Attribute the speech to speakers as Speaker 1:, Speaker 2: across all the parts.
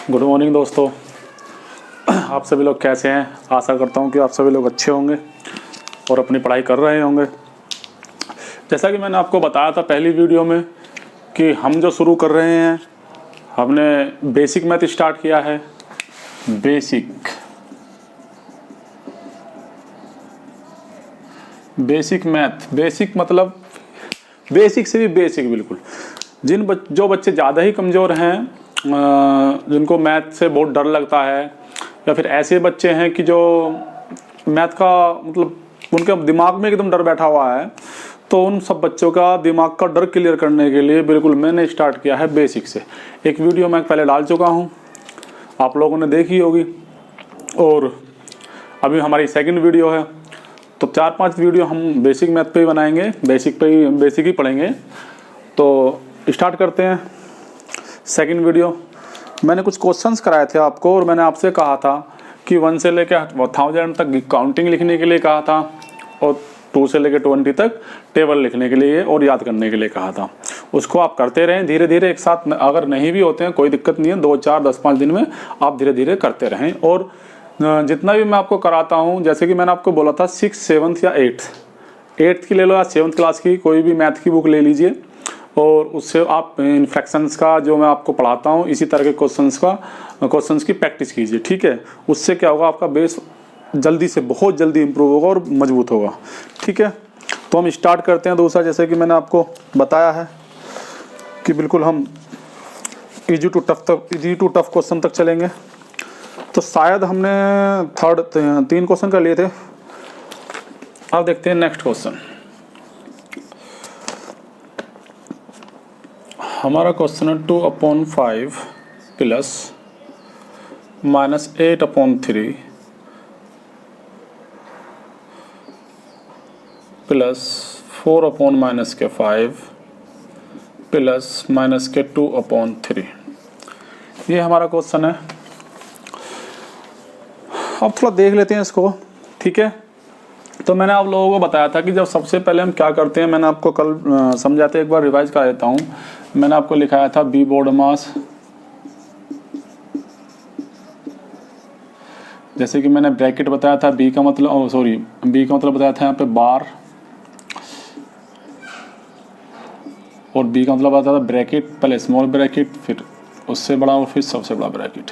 Speaker 1: Good morning दोस्तों। आप सभी लोग कैसे हैं? आशा करता हूं कि आप सभी लोग अच्छे होंगे और अपनी पढ़ाई कर रहे होंगे। जैसा कि मैंने आपको बताया था पहली वीडियो में कि हम जो शुरू कर रहे हैं, हमने बेसिक मैथ स्टार्ट किया है। बेसिक मैथ, बेसिक मतलब बेसिक से भी बेसिक बिल्कुल। जो बच्चे ज़्यादा ही कमज़ोर हैं, जिनको मैथ से बहुत डर लगता है, या फिर ऐसे बच्चे हैं कि जो मैथ का मतलब उनके दिमाग में एकदम डर बैठा हुआ है, तो उन सब बच्चों का दिमाग का डर क्लियर करने के लिए बिल्कुल मैंने स्टार्ट किया है बेसिक से। एक वीडियो मैं पहले डाल चुका हूँ, आप लोगों ने देखी होगी, और अभी हमारी सेकंड वीडियो है। तो 4-5 वीडियो हम बेसिक मैथ पे ही बनाएंगे, बेसिक ही पढ़ेंगे। तो स्टार्ट करते हैं सेकंड वीडियो। मैंने कुछ क्वेश्चंस कराए थे आपको, और मैंने आपसे कहा था कि 1 से लेकर 1000 तक काउंटिंग लिखने के लिए कहा था, और 2 से लेकर 20 तक टेबल लिखने के लिए और याद करने के लिए कहा था। उसको आप करते रहें धीरे धीरे एक साथ। अगर नहीं भी होते हैं कोई दिक्कत नहीं है, 2, 4, 10, 5 दिन में आप धीरे धीरे करते रहें। और जितना भी मैं आपको कराता हूँ, जैसे कि मैंने आपको बोला था 6, 7 या 8th की ले लो या 7th क्लास की कोई भी मैथ की बुक ले लीजिए, और उससे आप फ्रैक्शंस का जो मैं आपको पढ़ाता हूँ इसी तरह के क्वेश्चंस की प्रैक्टिस कीजिए, ठीक है। उससे क्या होगा, आपका बेस जल्दी से बहुत जल्दी इंप्रूव होगा और मजबूत होगा, ठीक है। तो हम स्टार्ट करते हैं। दूसरा, जैसे कि मैंने आपको बताया है कि बिल्कुल हम इजी टू टफ क्वेश्चन तक चलेंगे। तो शायद हमने 3 क्वेश्चन कर लिए थे। अब देखते हैं नेक्स्ट क्वेश्चन। हमारा क्वेश्चन है 2/5 प्लस -8/3 प्लस 4/-5 प्लस -2/3। ये हमारा क्वेश्चन है। अब थोड़ा देख लेते हैं इसको, ठीक है। तो मैंने आप लोगों को बताया था कि जब सबसे पहले हम क्या करते हैं, मैंने आपको कल समझाते, एक बार रिवाइज करा देता हूँ। मैंने आपको लिखाया था बी बोर्ड मास, जैसे कि मैंने ब्रैकेट बताया था, बी का मतलब बताया था यहाँ पे बार, और बी का मतलब बताया था ब्रैकेट, पहले स्मॉल ब्रैकेट, फिर उससे बड़ा और फिर सबसे बड़ा ब्रैकेट।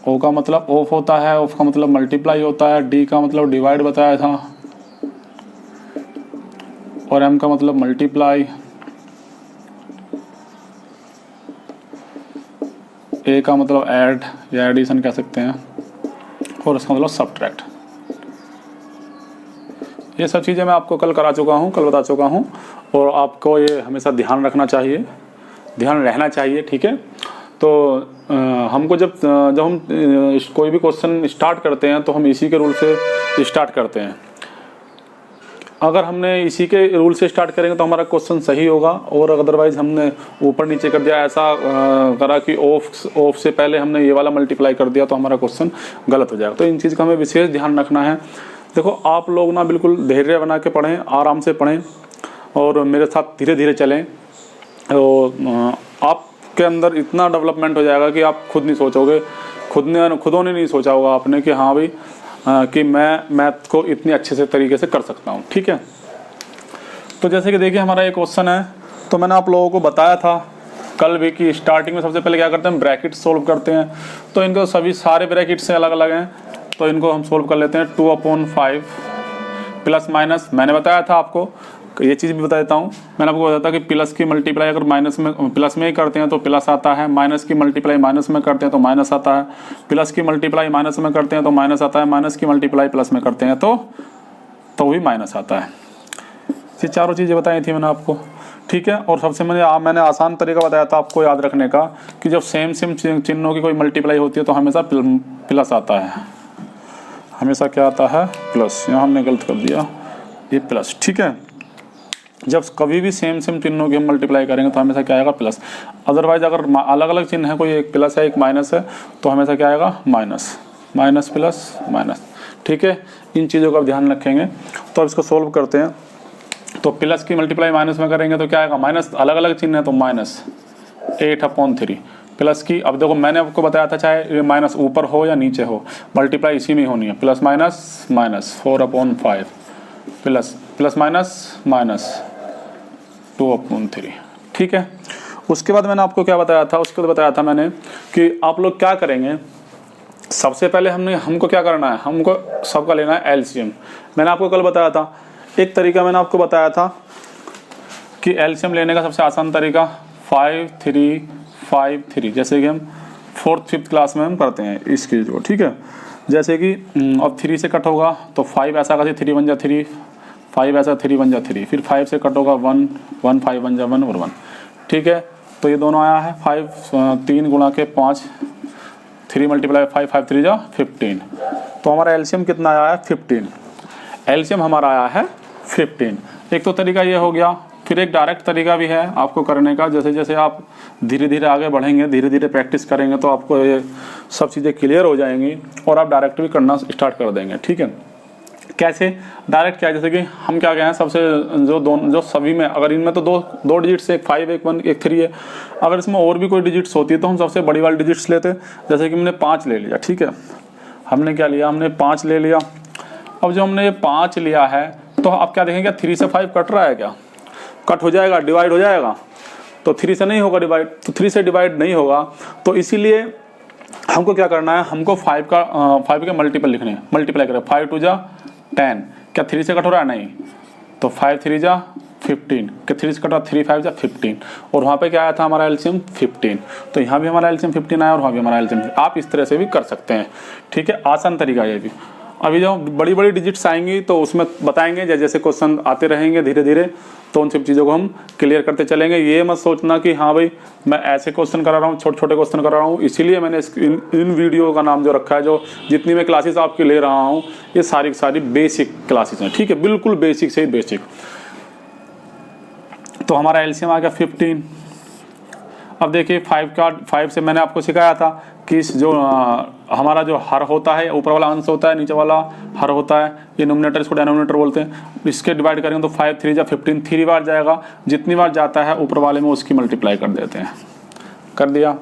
Speaker 1: ओ का मतलब ऑफ होता है, ऑफ का मतलब मल्टीप्लाई होता है, डी का मतलब डिवाइड बताया था, और एम का मतलब मल्टीप्लाई, ए का मतलब ऐड या एडिशन कह सकते हैं, और उसका मतलब सब्ट्रैक्ट। ये सब चीज़ें मैं आपको कल बता चुका हूँ, और आपको ये हमेशा ध्यान रहना चाहिए, ठीक है। तो हमको जब हम कोई भी क्वेश्चन स्टार्ट करते हैं तो हम इसी के रूल से स्टार्ट करते हैं। अगर हमने इसी के रूल से स्टार्ट करेंगे तो हमारा क्वेश्चन सही होगा, और अदरवाइज हमने ऊपर नीचे कर दिया, ऐसा करा कि ऑफ से पहले हमने ये वाला मल्टीप्लाई कर दिया, तो हमारा क्वेश्चन गलत हो जाएगा। तो इन चीज़ का हमें विशेष ध्यान रखना है। देखो, आप लोग ना बिल्कुल धैर्य बना के पढ़ें, आराम से पढ़ें, और मेरे साथ धीरे धीरे चलें, और आपके अंदर इतना डेवलपमेंट हो जाएगा कि आप खुद नहीं सोचोगे, खुदों ने नहीं सोचा होगा आपने कि हाँ भाई कि मैं मैथ को इतने अच्छे से तरीके से कर सकता हूँ, ठीक है। तो जैसे कि देखिए, हमारा ये क्वेश्चन है। तो मैंने आप लोगों को बताया था कल भी कि स्टार्टिंग में सबसे पहले क्या करते हैं, ब्रैकेट सोल्व करते हैं। तो इनको सारे ब्रैकेट से अलग अलग हैं, तो इनको हम सोल्व कर लेते हैं। 2/5 प्लस माइनस, मैंने बताया था आपको, ये चीज़ भी बता देता हूँ। मैंने आपको बताया था कि प्लस की मल्टीप्लाई अगर प्लस में ही करते हैं तो प्लस आता है, माइनस की मल्टीप्लाई माइनस में करते हैं तो माइनस आता है, प्लस की मल्टीप्लाई माइनस में करते हैं तो माइनस आता है, माइनस की मल्टीप्लाई प्लस में करते हैं तो भी माइनस आता है। ये चारों चीज़ें बताई थी मैंने आपको, ठीक है। और सबसे मैंने आसान तरीका बताया था आपको याद रखने का कि जब सेम चिन्हों की कोई मल्टीप्लाई होती है तो हमेशा प्लस आता है, हमेशा क्या आता है, प्लस। यहाँ हमने गलत कर दिया, ये प्लस, ठीक है। जब कभी भी सेम चिन्हों की हम मल्टीप्लाई करेंगे तो हमेशा क्या आएगा, प्लस। अदरवाइज अगर अलग अलग चिन्ह है, कोई एक प्लस है एक माइनस है, तो हमेशा क्या आएगा, माइनस प्लस माइनस, ठीक है। इन चीज़ों का ध्यान रखेंगे। तो अब इसको सोल्व करते हैं। तो प्लस की मल्टीप्लाई माइनस में करेंगे तो क्या आएगा, माइनस, अलग अलग चिन्ह है तो -8/3, प्लस की, अब देखो मैंने आपको बताया था चाहे ये माइनस ऊपर हो या नीचे हो, मल्टीप्लाई इसी में होनी है, plus minus minus 4/5 plus plus minus minus 2/3, ठीक है। उसके बाद मैंने आपको क्या बताया था, उसके बाद बताया था मैंने कि आप लोग क्या करेंगे, सबसे पहले हमको क्या करना है, हमको सबका लेना है एलसीएम। मैंने आपको कल बताया था एक तरीका, मैंने आपको बताया था कि एलसीएम लेने का सबसे आसान तरीका 5 3 5 3, जैसे कि हम 4th 5th क्लास में हम करते हैं इसकी जो, ठीक है। जैसे कि अब 3 से कट होगा तो 5 ऐसा करके 3 बन जा 3, 5 ऐसा 3 बन जा 3, फिर 5 से कट होगा 1 1 5 बन जा 1 और 1, ठीक है। तो ये दोनों आया है 5 3 गुणा के 5, 3 मल्टीप्लाई 5 5 3 जा 15, तो हमारा एलसीएम कितना आया है 15, एलसीएम हमारा आया है 15। एक तो तरीका ये हो गया, फिर एक डायरेक्ट तरीका भी है आपको करने का, जैसे जैसे आप धीरे धीरे आगे बढ़ेंगे, धीरे धीरे प्रैक्टिस करेंगे तो आपको ये सब चीज़ें क्लियर हो जाएंगी और आप डायरेक्ट भी करना स्टार्ट कर देंगे, ठीक है। कैसे डायरेक्ट क्या है, जैसे कि हम क्या कहें हैं सबसे जो सभी में, अगर इनमें तो दो डिजिट्स, एक 5 एक 1 एक 3 है, अगर इसमें और भी कोई डिजिट्स होती है तो हम सबसे बड़ी वाली डिजिट्स लेते हैं। जैसे कि हमने 5 ले लिया, ठीक है, हमने क्या लिया, हमने 5 ले लिया। अब जो हमने ये 5 लिया है तो आप क्या देखेंगे, 3 से 5 कट रहा है क्या, कट हो जाएगा, डिवाइड हो जाएगा, तो 3 से नहीं होगा डिवाइड, तो 3 से डिवाइड नहीं होगा, तो इसीलिए हमको क्या करना है, हमको 5 के मल्टीपल लिखने हैं, मल्टीप्लाई करें, 5 2 जा 10, क्या 3 से कट हो रहा है, नहीं, तो 5 3 जा 15, क्या 3 से कट रहा, 3 5 जा 15, और वहाँ पे क्या आया था हमारा एलसीएम 15, तो यहाँ भी हमारा एलसीएम 15 आया और वहाँ भी हमारा एलसीएम। आप इस तरह से भी कर सकते हैं, ठीक है, आसान तरीका ये भी। अभी जो बड़ी बड़ी डिजिट्स आएंगी तो उसमें बताएंगे, जैसे जैसे क्वेश्चन आते रहेंगे धीरे धीरे, तो उन सब चीज़ों को हम क्लियर करते चलेंगे। ये मत सोचना कि हाँ भाई मैं ऐसे क्वेश्चन करा रहा हूँ, छोटे छोटे क्वेश्चन करा रहा हूँ, इसीलिए मैंने इन वीडियो का नाम जो रखा है, जो जितनी मैं क्लासेस आपकी ले रहा हूँ ये सारी सारी बेसिक क्लासेस हैं, ठीक है, बिल्कुल बेसिक से ही बेसिक। तो हमारा एलसीएम आ गया 15। अब देखिए 5 से मैंने आपको सिखाया था कि जो हमारा जो हर होता है, ऊपर वाला अंश होता है, नीचे वाला हर होता है, ये नोमिनेटर इसको डिनोमिनेटर बोलते हैं। इसके डिवाइड करेंगे तो 5 3 जा 15, 3 बार जाएगा, जितनी बार जाता है ऊपर वाले में उसकी मल्टीप्लाई कर देते हैं, कर दिया।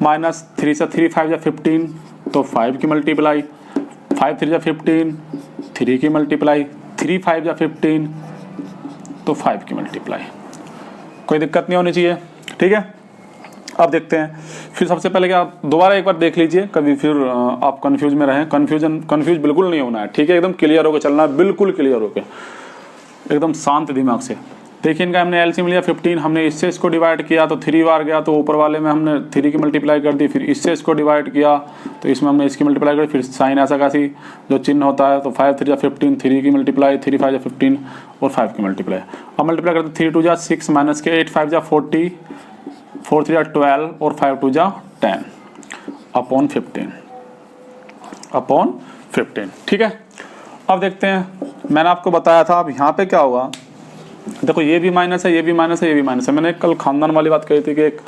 Speaker 1: माइनस 3 से 3 5 जा 15, तो 5 की मल्टीप्लाई, 5 3 जा 15, 3 की मल्टीप्लाई, 3 5 जा 15, तो 5 की मल्टीप्लाई। कोई दिक्कत नहीं होनी चाहिए, ठीक है। अब देखते हैं, फिर सबसे पहले क्या, दोबारा एक बार देख लीजिए, कभी फिर आप कंफ्यूज में रहें, कंफ्यूज बिल्कुल नहीं होना है, ठीक है, एकदम क्लियर होकर चलना है, बिल्कुल क्लियर होकर, एकदम शांत दिमाग से। देखिए इनका हमने एलसीएम लिया 15, हमने इससे इसको डिवाइड किया तो 3 बार गया, तो ऊपर वाले में हमने 3 की मल्टीप्लाई कर दी, फिर इससे इसको डिवाइड किया तो इसमें हमने इसकी मल्टीप्लाई कर, फिर साइन ऐसा कैसी जो चिन्ह होता है, तो 5 3 जा 15, 3 की मल्टीप्लाई, 3 5 जा 15 और 5 की मल्टीप्लाई। अब मल्टीप्लाई करते 3 2 जा 6 माइनस के 8 5 जा 40, 4 3 जा 12 और 5 2 जा 10 अपॉन 15, ठीक है। अब देखते हैं, मैंने आपको बताया था, अब यहाँ पे क्या होगा, देखो ये भी माइनस है, ये भी माइनस है, ये भी माइनस है। मैंने कल खानदान वाली बात कही थी कि एक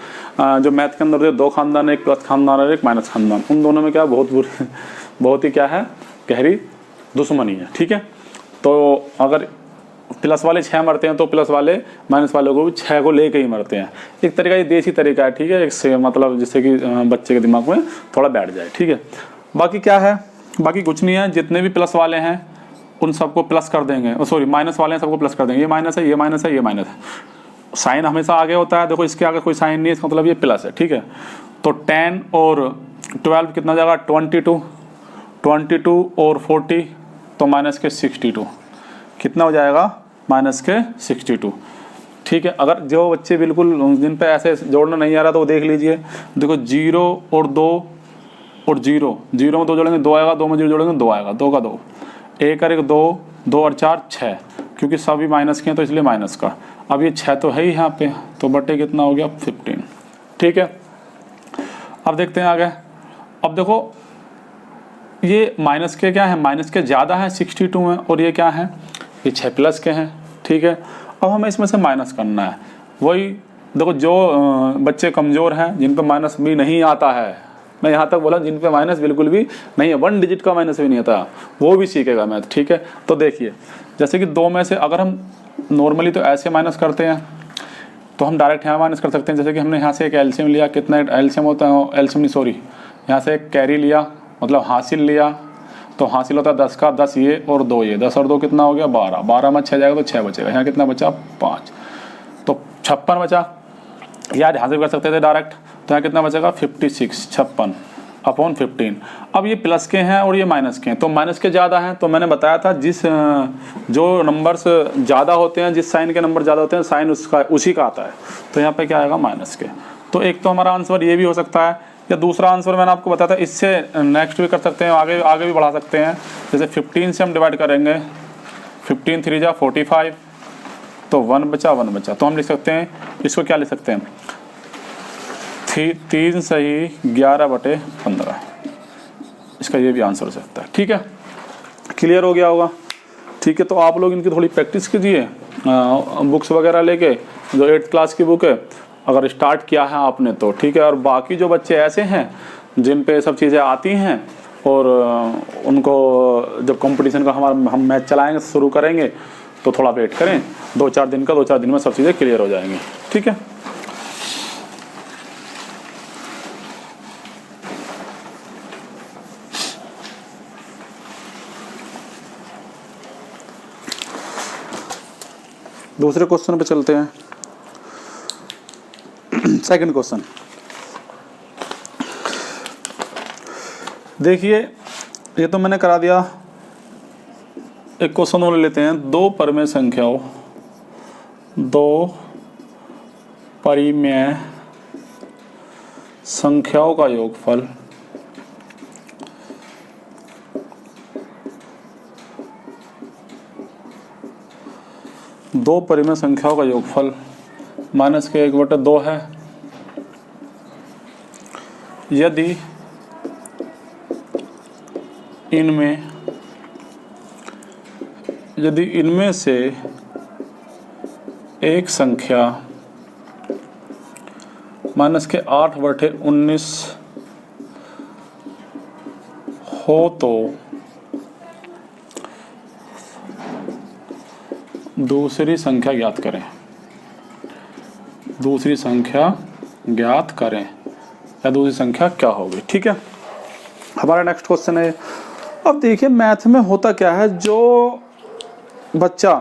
Speaker 1: जो मैथ के अंदर 2 खानदान है, एक प्लस खानदान है, एक माइनस खानदान, उन दोनों में क्या बहुत ही क्या है, गहरी दुश्मनी है, ठीक है। तो अगर प्लस वाले 6 मरते हैं तो प्लस वाले माइनस वाले को भी 6 को लेके ही मरते हैं। एक तरीका ये देसी तरीका है, ठीक है, एक से मतलब जिससे कि बच्चे के दिमाग में थोड़ा बैठ जाए, ठीक है। बाकी क्या है, बाकी कुछ नहीं है, जितने भी प्लस वाले हैं उन सबको प्लस कर देंगे, सॉरी माइनस वाले हैं सबको प्लस कर देंगे, ये माइनस है, ये माइनस है, ये माइनस है। साइन हमेशा आगे होता है, देखो इसके आगे कोई साइन नहीं है, इसका मतलब ये प्लस है, ठीक है। तो 10 और 12 कितना जाएगा, 22 और 40, तो माइनस के 62, कितना हो जाएगा, माइनस के 62, ठीक है। अगर जो बच्चे बिल्कुल जिन पे ऐसे जोड़ना नहीं आ रहा तो वो देख लीजिए, देखो 0 और 2 और 0 में 2 जोड़ेंगे 2 आएगा, 2 में 0 जोड़ेंगे 2 आएगा, 2 का 2, 1 और 1 2, 2 और 4 6, क्योंकि सभी माइनस के हैं तो इसलिए माइनस का। अब ये 6 तो है ही यहाँ पे, तो बटे कितना हो गया 15, ठीक है। अब देखते हैं आगे। अब देखो ये माइनस के क्या है, माइनस के ज़्यादा है 62 में, और ये क्या है, ये 6 प्लस के हैं, ठीक है। अब हमें इसमें से माइनस करना है। वही देखो जो बच्चे कमज़ोर हैं, जिन पर माइनस भी नहीं आता है, मैं यहाँ तक बोला जिन पे माइनस बिल्कुल भी नहीं है, 1 डिजिट का माइनस भी नहीं आता, वो भी सीखेगा मैथ, ठीक है। तो देखिए जैसे कि 2 में से अगर हम नॉर्मली तो ऐसे माइनस करते हैं, तो हम डायरेक्ट यहाँ माइनस कर सकते हैं। जैसे कि हमने यहाँ से एक एलसीएम लिया, कितना एलसीएम होता है, एलसीएम नहीं सॉरी, यहाँ से एक कैरी लिया मतलब हासिल लिया, तो हासिल होता है 10 का 10 ये और 2 ये, 10 और 2 कितना हो गया 12, 12 में 6 जाएगा तो 6 बचेगा। यहाँ कितना बचा 5, तो 56 बचा। यार यहाँ से कर सकते थे डायरेक्ट, तो यहाँ कितना बचेगा 56, 56 अपॉन 15। अब ये प्लस के हैं और ये माइनस के हैं, तो माइनस के ज़्यादा हैं, तो मैंने बताया था जिस जो नंबर्स ज़्यादा होते हैं, जिस साइन के नंबर ज़्यादा होते हैं साइन उसका उसी का आता है, तो यहाँ पे क्या आएगा माइनस के। तो एक तो हमारा आंसर ये भी हो सकता है, या दूसरा आंसर मैंने आपको बताया था, इससे नेक्स्ट भी कर सकते हैं, आगे आगे भी बढ़ा सकते हैं। जैसे 15 से हम डिवाइड करेंगे, 15 3 जा 45, तो 1 बचा 1 बचा, तो हम लिख सकते हैं इसको, क्या लिख सकते हैं 3 सही 11/15, इसका ये भी आंसर हो सकता है। ठीक है, क्लियर हो गया होगा। ठीक है, तो आप लोग इनकी थोड़ी प्रैक्टिस कीजिए, बुक्स वगैरह लेके, जो 8th क्लास की बुक है अगर स्टार्ट किया है आपने तो ठीक है। और बाकी जो बच्चे ऐसे हैं जिन पे सब चीज़ें आती हैं और उनको जब कंपटीशन का हम मैच चलाएंगे शुरू करेंगे तो थोड़ा वेट करें, 2-4 दिन का, 2-4 दिन में सब चीज़ें क्लियर हो जाएंगी। ठीक है, दूसरे क्वेश्चन पे चलते हैं। सेकंड क्वेश्चन देखिए, ये तो मैंने करा दिया। एक क्वेश्चन और लेते हैं, दो परिमेय संख्याओं का योगफल दो परिमेय संख्याओं का योगफल -1/2 है यदि इनमें से एक संख्या -8/19 हो तो दूसरी संख्या ज्ञात करें। दूसरी संख्या ज्ञात करें या दूसरी संख्या क्या होगी। ठीक है, हमारा नेक्स्ट क्वेश्चन है। अब देखिए मैथ में होता क्या है, जो बच्चा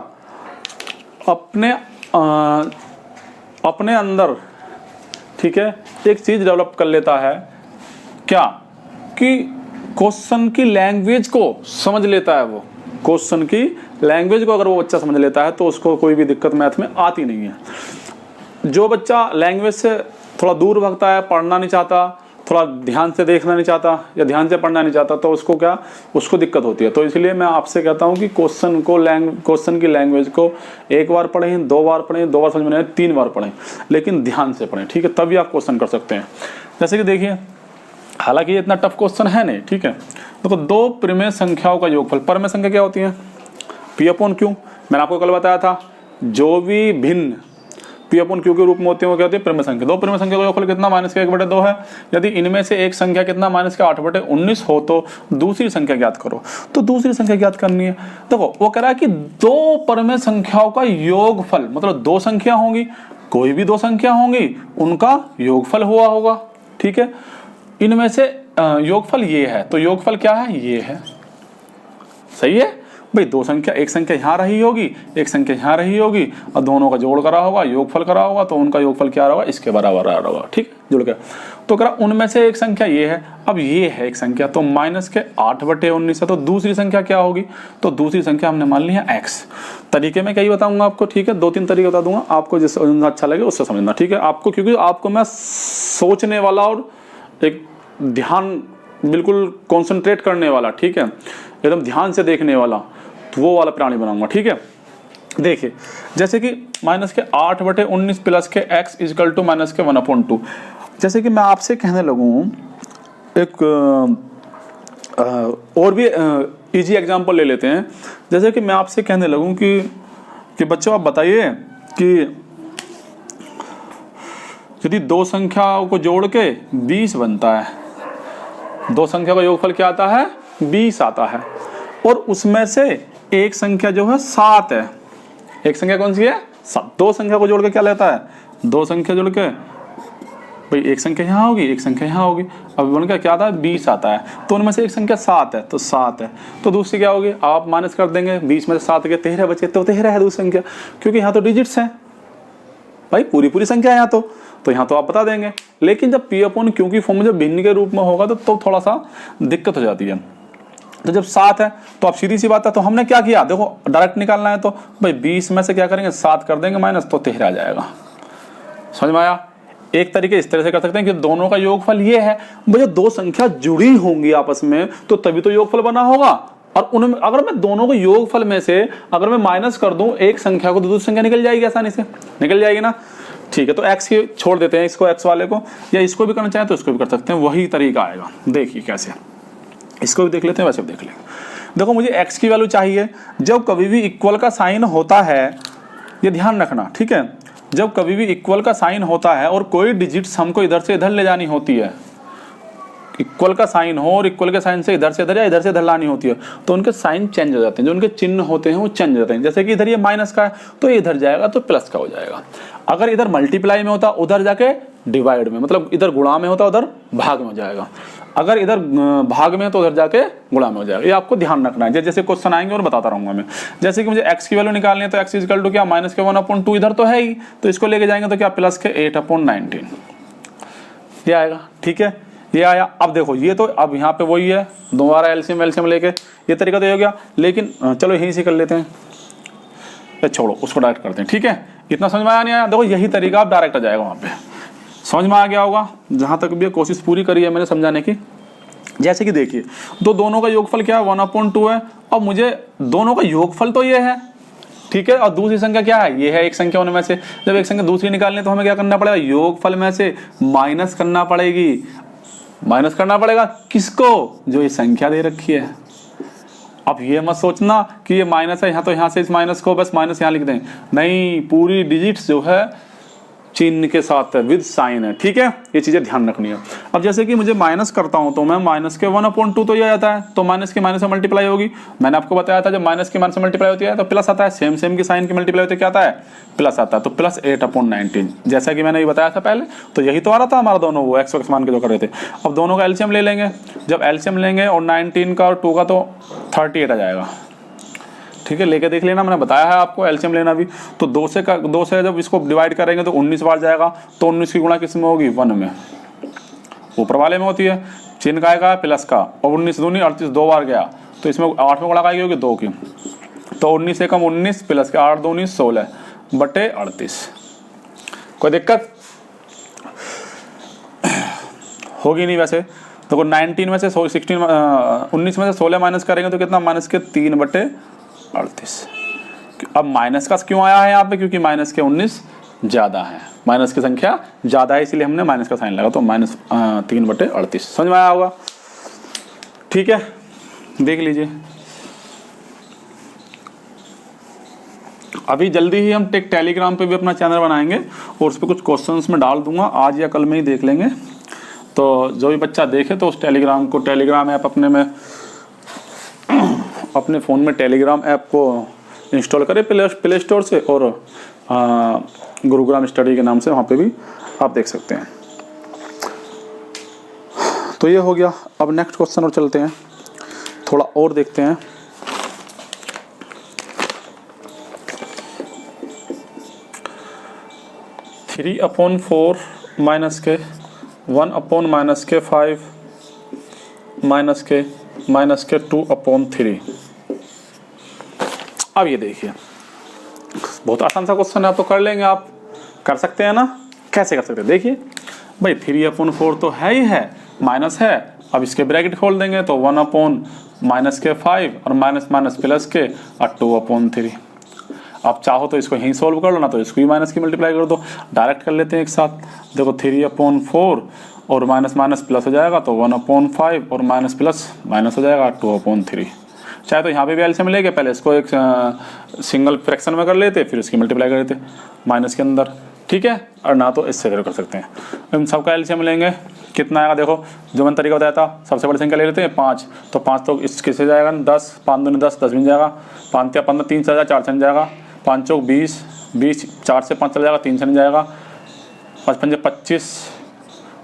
Speaker 1: अपने अंदर ठीक है एक चीज डेवलप कर लेता है, क्या कि क्वेश्चन की लैंग्वेज को समझ लेता है। वो क्वेश्चन की लैंग्वेज को अगर वो बच्चा समझ लेता है तो उसको कोई भी दिक्कत मैथ में आती नहीं है। जो बच्चा लैंग्वेज से थोड़ा दूर भागता है, पढ़ना नहीं चाहता, थोड़ा ध्यान से देखना नहीं चाहता या ध्यान से पढ़ना नहीं चाहता, तो उसको दिक्कत होती है। तो इसलिए मैं आपसे कहता हूं कि क्वेश्चन की लैंग्वेज को एक बार पढ़ें, 2 बार पढ़ें, 2 बार समझ में आए, 3 बार पढ़ें, लेकिन ध्यान से पढ़ें। ठीक है, तभी आप क्वेश्चन कर सकते हैं। जैसे कि देखिए, हालांकि ये इतना टफ क्वेश्चन है नहीं। ठीक है, तो दो परिमेय संख्याओं का योगफल। परिमेय संख्या क्या होती है? P/Q। मैंने आपको कल बताया था, जो भी भिन्न P/Q के रूप में होते हैं वो क्या होती है? परिमेय संख्या। दो परिमेय संख्या का योगफल कितना? -1/2 है। यदि इनमें से एक संख्या कितना? -8/19 हो तो दूसरी संख्या ज्ञात करो। तो दूसरी संख्या ज्ञात करनी है। देखो वो कह रहा है कि दो परिमेय संख्याओं का योगफल, मतलब दो संख्या होंगी, कोई भी दो संख्या होंगी, उनका योगफल हुआ होगा। ठीक है, इनमें से योगफल ये है, तो योगफल क्या है? ये है। सही है भाई, दो संख्या, एक संख्या यहाँ रही होगी, एक संख्या यहाँ रही होगी, और दोनों का जोड़ करा होगा, योगफल करा होगा, तो उनका योगफल क्या होगा? इसके बराबर आ रहा होगा। ठीक, जुड़ गया। तो करा उनमें से एक संख्या ये है, अब ये है एक संख्या, तो -8/19 है, तो दूसरी संख्या क्या होगी? तो दूसरी संख्या हमने मान ली है x। तरीके में कई बताऊंगा आपको। ठीक है, 2-3 तरीके बता दूंगा आपको, जिससे अच्छा लगे उससे समझना। ठीक है, आपको, क्योंकि आपको मैं सोचने वाला और एक ध्यान बिल्कुल कॉन्सेंट्रेट करने वाला, ठीक है, एकदम ध्यान से देखने वाला, तो वो वाला प्राणी बनाऊंगा। ठीक है, देखिए जैसे कि -8/19 प्लस के x इक्वल टू -1/2। जैसे कि मैं आपसे कहने लगूं, एक और भी इजी एग्जांपल ले लेते हैं। जैसे कि मैं आपसे कहने लगूं कि बच्चों आप बताइए कि यदि दो संख्याओं को जोड़ के 20 बनता है, दो संख्या का योगफल क्या आता है? 20 आता है, और उसमें से एक संख्या जो है 7 है। एक संख्या कौन सी है? 7। दो संख्या को जोड़ के क्या लेता है? दो संख्या जुड़ के भाई एक संख्या यहाँ होगी, एक संख्या यहाँ होगी। अब बन क्या आता है 20 आता है, तो उनमें से एक संख्या 7 है तो 7 है, तो दूसरी क्या होगी आप माइनस कर देंगे, 20 में से 7 के 13 बचे, तो 13 है दूसरी संख्या, क्योंकि यहाँ तो डिजिट्स हैं भाई, पूरी संख्या है यहाँ तो यहाँ तो आप बता देंगे। लेकिन जब पी अपॉन क्यू की फॉर्म में जब भिन्न के रूप में होगा तो थोड़ा सा दिक्कत हो जाती है। तो जब 7 है तो आप सीधी सी बात है, तो हमने क्या किया देखो, डायरेक्ट निकालना है तो भाई 20 में से क्या करेंगे 7 कर देंगे माइनस, तो 13 आ जाएगा। समझ में आया? एक तरीके इस तरह से कर सकते हैं कि दोनों का योगफल ये है, मुझे दो संख्या जुड़ी होंगी आपस में तो तभी तो योगफल बना होगा, और उनमें अगर मैं दोनों को योगफल में से अगर मैं माइनस कर दूं एक संख्या को तो दूसरी संख्या निकल जाएगी, आसानी से निकल जाएगी ना। ठीक है, तो x की छोड़ देते हैं इसको, x वाले को, या इसको भी करना चाहें तो इसको भी कर सकते हैं, वही तरीका आएगा। देखिए कैसे, इसको भी देख लेते हैं, वैसे भी देख लेंगे। देखो मुझे x की वैल्यू चाहिए जब कभी भी इक्वल का साइन होता है, ये ध्यान रखना, ठीक है, जब कभी भी इक्वल का साइन होता है और कोई डिजिट्स हमको इधर से इधर ले जानी होती है, इक्वल का साइन हो और इक्वल के साइन से इधर या इधर से इधर लानी होती है, तो उनके साइन चेंज हो जाते हैं, जो उनके चिन्ह होते हैं वो चेंज हो जाते हैं। जैसे कि इधर ये माइनस का है तो ये इधर जाएगा तो प्लस का हो जाएगा, अगर इधर मल्टीप्लाई में होता उधर जाके डिवाइड में, मतलब इधर गुणा में होता उधर भाग में हो जाएगा, अगर इधर भाग में तो उधर जाके गुणा में हो जाएगा। ये आपको ध्यान रखना है, जैसे क्वेश्चन आएंगे और बताता रहूंगा मैं। जैसे कि मुझे x की वैल्यू निकालनी है तो x इक्वल टू क्या माइनस के 1/2 इधर तो है ही, तो इसको लेके जाएंगे तो क्या प्लस के 8/19 ये आएगा। ठीक है, ये आया। अब देखो ये तो अब यहाँ पे वही है, दोबारा एलसीएम लेके ये तरीका तो हो गया, लेकिन चलो यहीं से कर लेते हैं, छोड़ो उसको डायरेक्ट करते हैं। ठीक है, इतना समझ में आया नहीं आया? देखो यही तरीका आप डायरेक्ट आ जाएगा, वहाँ पे समझ में आ गया होगा। जहाँ तक भी कोशिश पूरी करी है मैंने समझाने की। जैसे कि देखिए तो दोनों का योगफल क्या है 1/2 है, अब मुझे दोनों का योगफल तो ये है, ठीक है, और दूसरी संख्या क्या है ये है, एक संख्या उनमें से जब एक संख्या दूसरी निकालनी तो हमें क्या करना पड़ेगा, योगफल में से माइनस करना पड़ेगी, माइनस करना पड़ेगा किसको, जो ये संख्या दे रखी है। अब ये मत सोचना कि ये माइनस है यहाँ तो यहाँ से इस माइनस को बस माइनस यहाँ लिख दें, नहीं, पूरी डिजिट्स जो है चिन्ह के साथ है, विद साइन है। ठीक है, ये चीजें ध्यान रखनी है। अब जैसे कि मुझे माइनस करता हूं तो मैं माइनस के 1/2 तो ये आता है, तो माइनस की माइनस से मल्टीप्लाई होगी। मैंने आपको बताया था जब माइनस की माइनस से मल्टीप्लाई होती है तो प्लस आता है, सेम की साइन की मल्टीप्लाई होती है क्या आता है, प्लस आता है, तो प्लस 8/19 जैसा कि मैंने ये बताया था पहले। तो यही तो आ रहा था हमारा दोनों, वो एक्स मान के जो कर रहे थे। अब दोनों का एलसीएम ले लेंगे, जब एलसीएम लेंगे और 19 का और 2 का तो 38 आ जाएगा। ठीक है, लेके देख लेना, मैंने बताया है आपको एलसीएम लेना भी। तो 2 से जब इसको डिवाइड करेंगे तो 19 बार जाएगा, तो 19 की गुणा किस में होगी, 1 में, ऊपर वाले में होती है, चिन्ह का आएगा प्लस का, और 19 दूनी 38 2 बार गया तो इसमें 8 में गुणा आएगी होगी 2 की, तो 19 से कम 19 प्लस के 8 दूनी 16 बटे 38। कोई दिक्कत होगी नहीं वैसे। देखो 19 में से 19 में से 16 माइनस करेंगे तो कितना, माइनस के 3/38। अब माइनस का क्यों आया है यहाँ पे, क्योंकि माइनस के 19 ज्यादा है, माइनस की संख्या ज्यादा है इसलिए हमने माइनस का साइन लगा, तो माइनस 3/38। समझ में आया होगा? ठीक है, देख लीजिए। अभी जल्दी ही हम टेलीग्राम पे भी अपना चैनल बनाएंगे और उस पर कुछ क्वेश्चंस में डाल दूंगा, आज या कल में ही देख लेंगे। तो जो भी बच्चा देखे तो उस टेलीग्राम ऐप अपने फ़ोन में टेलीग्राम ऐप को इंस्टॉल करें प्ले स्टोर से, और गुरुग्राम स्टडी के नाम से वहाँ पे भी आप देख सकते हैं। तो ये हो गया। अब नेक्स्ट क्वेश्चन और चलते हैं, थोड़ा और देखते हैं। (3/4 माइनस के 1/-5 माइनस के (2/3)। अब ये देखिए बहुत आसान सा क्वेश्चन है, आप तो कर लेंगे, आप कर सकते हैं ना। कैसे कर सकते हैं, देखिए भाई 3/4 तो है ही है, माइनस है, अब इसके ब्रैकेट खोल देंगे तो 1/-5 और माइनस प्लस के और 2/3। आप चाहो तो इसको यहीं सोल्व कर लो, ना तो इसको भी माइनस की मल्टीप्लाई कर दो, डायरेक्ट कर लेते हैं एक साथ। देखो 3/4 और माइनस प्लस हो जाएगा तो 1/5 और माइनस हो जाएगा 2/3। चाहे तो यहाँ पे भी एलसीएम लेके पहले इसको एक सिंगल फ्रैक्शन में कर लेते, फिर इसकी मल्टीप्लाई कर देते माइनस के अंदर। ठीक है, और ना तो इससे कर सकते हैं। इन सबका एलसीएम लेंगे, कितना आएगा देखो, जो मैंने तरीका बताया था, सबसे बड़ी संख्या ले लेते हैं 5, तो 5 तो इस किससे जाएगा 10, 5 दूनी 10, 10 भी जाएगा, 5 या 15, 3 से 4 से जाएगा, 5 चौक 20, 4 से 5 चला जाएगा, 3 से नहीं जाएगा, 5 पंजे 25,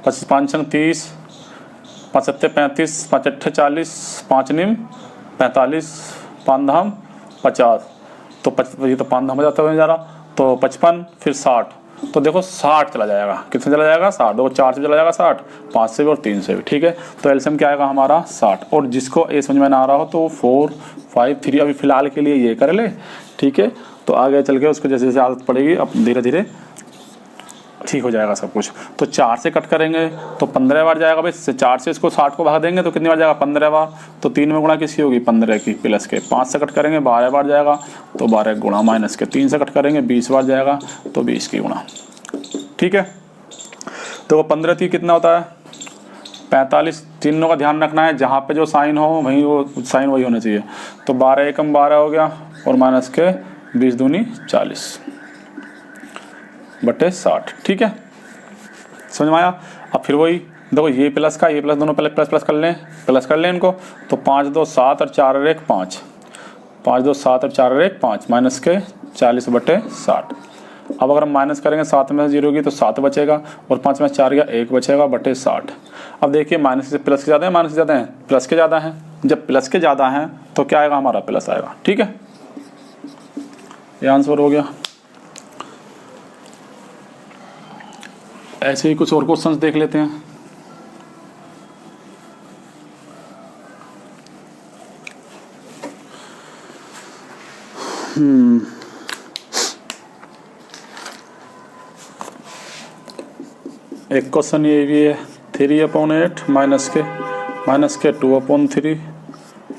Speaker 1: 25 5 छंग 30, 5 सत्ते 35, 5 अट्ठे 40, 5 निम 45, 5 धाम 50, तो ये तो 5 धाम हो जाता है जा रहा, तो 55 फिर 60, तो देखो 60 चला जाएगा। कितने चला जाएगा? 60। देखो 4 से चला जाएगा 60, 5 से भी और 3 से भी, ठीक है। तो एलसीएम क्या आएगा हमारा? 60। और जिसको ए समझ में ना आ रहा हो तो 4 5 3 अभी फिलहाल के लिए ये कर ले, ठीक है। तो आगे चल के उसको जैसे जैसे आदत पड़ेगी अब धीरे धीरे ठीक हो जाएगा सब कुछ। तो 4 से कट करेंगे तो 15 बार जाएगा भाई। 4 से इसको 60 को भाग देंगे तो कितनी बार जाएगा? 15 बार। तो 3 में गुणा किसकी होगी? 15 की प्लस के। 5 से कट करेंगे 12 बार जाएगा, तो 12 गुणा माइनस के। 3 से कट करेंगे 20 बार जाएगा, तो 20 की गुणा, ठीक है। तो 15 3 कितना होता है? 45। तीनों का ध्यान रखना है, जहाँ पे जो साइन हो वहीं वो साइन वही होना चाहिए। तो 12 एकम 12 हो गया और माइनस के 20 दूनी 40 बटे 60, ठीक है। समझ में आया? अब फिर वही देखो, ये प्लस का ये प्लस, दोनों पहले प्लस प्लस कर लें इनको। तो 5 2 7 और 4 और 1 5, 5 2 7 और 4 और 1 5, माइनस के 40 बटे 60। अब अगर हम माइनस करेंगे 7 में से 0 की तो 7 बचेगा, और 5 में 4 गया 1 बचेगा बटे 60। अब देखिए माइनस से प्लस के ज़्यादा है, माइनस के ज़्यादा है, प्लस के ज़्यादा है। जब प्लस के ज़्यादा हैं तो क्या आएगा? हमारा प्लस आएगा, ठीक है। ये आंसर हो गया। ऐसे ही कुछ और क्वेश्चंस देख लेते हैं। एक क्वेश्चन ये भी है, 3/8 माइनस के 2/3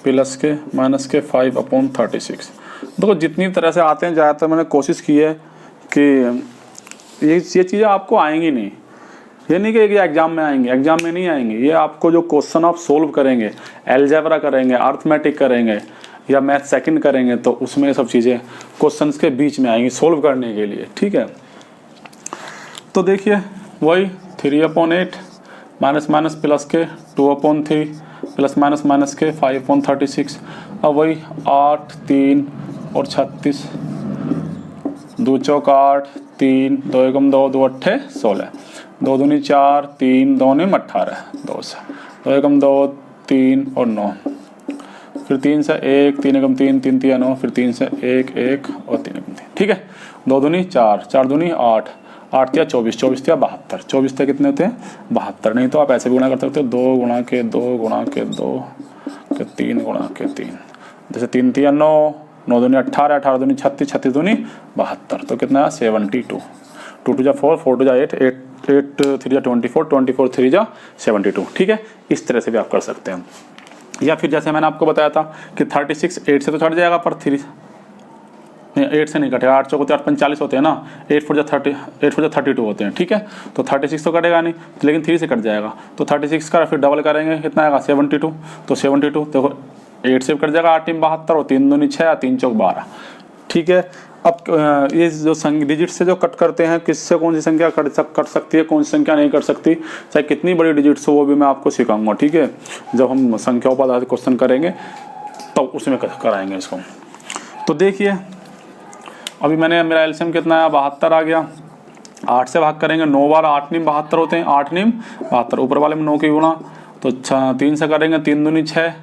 Speaker 1: प्लस के माइनस के 5/36। देखो जितनी तरह से आते हैं ज़्यादातर मैंने कोशिश की है कि ये चीज़ें आपको आएंगी नहीं। ये नहीं कि एग्जाम में आएंगे, एग्जाम में नहीं आएंगे। ये आपको जो क्वेश्चन आप सोल्व करेंगे, अलजेब्रा करेंगे, अर्थमेटिक करेंगे या मैथ सेकंड करेंगे, तो उसमें सब चीज़ें क्वेश्चंस के बीच में आएंगी सोल्व करने के लिए, ठीक है। तो देखिए वही 3/8 माइनस माइनस प्लस के 2/3 प्लस माइनस माइनस के 5/36। अब वही 8 3 और 36, 2 चौक 8, 3 2 एकम 2 2 अट्ठे 16, 2 दूनी 4, 3 2 निम 18, 2 से 2 एकम 2 3 और 9, फिर 3 से 1, 3 एकम 3 3 3 9, फिर 3 से 1 1 और 3 एकम 3, ठीक है। 2 दूनी 4, 4 दूनी 8, 8 तिया 24, 24 तिया 72, 24 तिया कितने होते हैं? 72। नहीं तो आप ऐसे भी गुणा कर सकते हो, 2 गुणा के 2 गुणा के 2 के 3 गुणा के 3, जैसे 3 तिया 9, 9 दूनी 18, 18 दूनी 36, 36 दूनी 72, तो कितना है? 72। 2 2 जा 4, 4 2 जा 8, 8 3 जा 24, 24 3 जा 72, ठीक है। इस तरह से भी आप कर सकते हैं। या फिर जैसे मैंने आपको बताया था कि 36 8 से तो छट जाएगा, पर 3 नहीं 8 से नहीं कटेगा। 8 चौको 8 45 होते हैं ना, 8 4 जा 32 होते हैं, ठीक है। तो 36 तो कटेगा नहीं, लेकिन 3 से कट जाएगा। तो 36 का फिर डबल करेंगे, कितना आएगा? 72। तो 72 देखो 8 से कट जाएगा, 8 3 72 और 3 दूनी 6, 3 चौक 12, ठीक है। अब ये जो डिजिट से जो कट करते हैं, किससे कौन सी संख्या कट सकती है, कौन सी संख्या नहीं कट सकती, चाहे कितनी बड़ी डिजिट्स हो, वो भी मैं आपको सिखाऊंगा, ठीक है। जब हम संख्याओं पर आधारित क्वेश्चन करेंगे तो उसमें कराएंगे इसको। तो देखिए अभी मेरा एलसीएम कितना है? 72 आ गया। 8 से भाग करेंगे 9 बार, 8 निम 72 होते हैं, 8 निम 72, ऊपर वाले में 9 की गुणा, तो 3 से करेंगे 3 दूनी 6,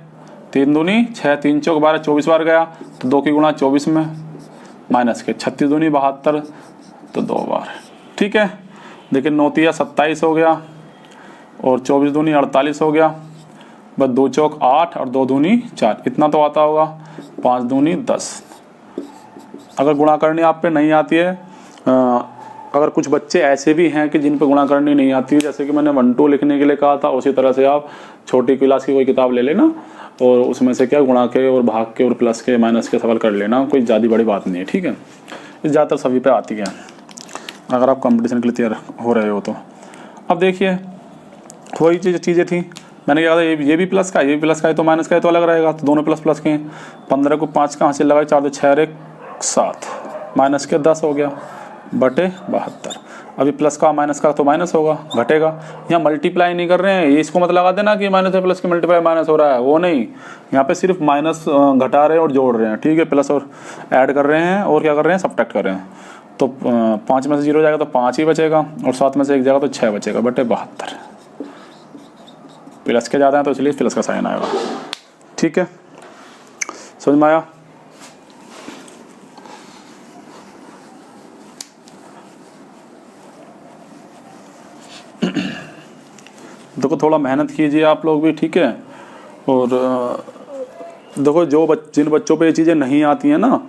Speaker 1: 3 दूनी 6, 3 चौक 12, 24 बार गया, तो 2 की गुणा 24 में, माइनस के 36 दूनी 72, तो 2 बार, ठीक है। देखिए 9 तिया 27 हो गया और 24 दूनी 48 हो गया, बस 2 चौक 8 और 2 दूनी 4, इतना तो आता होगा। 5 दूनी 10। अगर गुणा करनी आप पे नहीं आती है, अगर कुछ बच्चे ऐसे भी हैं कि जिन पे गुणा करनी नहीं आती है, जैसे कि मैंने 1 2 लिखने के लिए कहा था, उसी तरह से आप छोटी क्लास की कोई किताब ले लेना और उसमें से क्या गुणा के और भाग के और प्लस के माइनस के सवाल कर लेना, कोई ज़्यादा बड़ी बात नहीं है, ठीक है। इस ज़्यादातर सभी पे आती है अगर आप कंपटीशन के लिए तैयार हो रहे हो तो। अब देखिए वही चीज़ें थी, मैंने क्या कहा ये भी प्लस का, ये भी प्लस का है, तो माइनस का है तो अलग रहेगा, तो दोनों प्लस प्लस के हैं। 15 को 5 का हासिल लगाए, 4 2 6 1 7, माइनस के 10 हो गया बटे 72। अभी प्लस का माइनस का तो माइनस होगा, घटेगा। यहाँ मल्टीप्लाई नहीं कर रहे हैं, ये इसको मत लगा देना कि माइनस है प्लस के मल्टीप्लाई माइनस हो रहा है, वो नहीं। यहाँ पे सिर्फ माइनस घटा रहे हैं और जोड़ रहे हैं, ठीक है। प्लस और ऐड कर रहे हैं और क्या कर रहे हैं? सब्ट्रैक्ट कर रहे हैं। तो 5 में से 0 जाएगा तो 5 ही बचेगा, और 7 में से 1 जाएगा तो 6 बचेगा बटे 72। प्लस के ज़्यादा है तो इसलिए प्लस का साइन आएगा। ठीक है, समझ में आया? देखो थोड़ा मेहनत कीजिए आप लोग भी, ठीक है। और देखो जिन बच्चों पे ये चीज़ें नहीं आती हैं ना,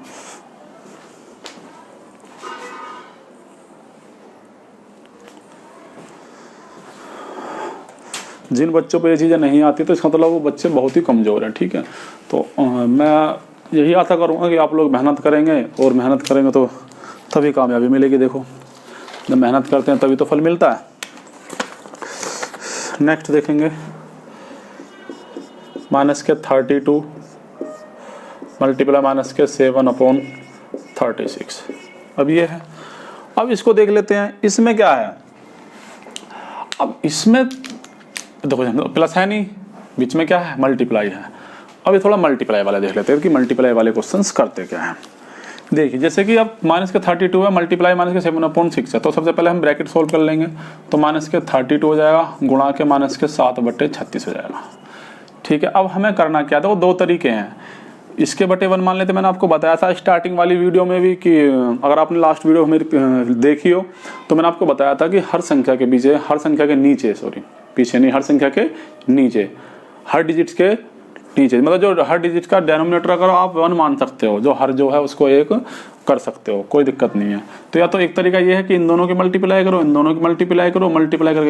Speaker 1: जिन बच्चों पे ये चीज़ें नहीं आती तो इसका मतलब वो बच्चे बहुत ही कमज़ोर हैं, ठीक है। तो मैं यही आशा करूँगा कि आप लोग मेहनत करेंगे, और मेहनत करेंगे तो तभी कामयाबी मिलेगी। देखो जब मेहनत करते हैं तभी तो फल मिलता है। नेक्स्ट देखेंगे -32 मल्टीप्लाई -7/36। अब ये है, अब इसको देख लेते हैं। इसमें क्या है, अब इसमें देखो प्लस है नहीं, बीच में क्या है, मल्टीप्लाई है। अब ये थोड़ा मल्टीप्लाई वाला देख लेते हैं कि मल्टीप्लाई वाले क्वेश्चंस करते क्या हैं। देखिए जैसे कि अब -32 है, मल्टीप्लाई -7/6 है, तो सबसे पहले हम ब्रैकेट सोल्व कर लेंगे। तो -32 हो जाएगा गुणा के -7/36 हो जाएगा। ठीक है, अब हमें करना क्या था, वो 2 तरीके हैं। इसके बटे 1 मान लेते, मैंने आपको बताया था स्टार्टिंग वाली वीडियो में भी कि अगर आपने लास्ट वीडियो मेरी देखी हो तो मैंने आपको बताया था कि हर संख्या के पीछे, हर संख्या के नीचे, सॉरी पीछे नहीं, हर संख्या के नीचे, हर डिजिट्स के नीचे, मतलब जो हर डिजिट का डेनोमिनेटर अगर आप 1 मान सकते हो, जो हर जो है उसको 1 कर सकते हो, कोई दिक्कत नहीं है। तो या तो एक तरीका ये है कि इन दोनों की मल्टीप्लाई करो, इन दोनों की मल्टीप्लाई करो, मल्टीप्लाई करके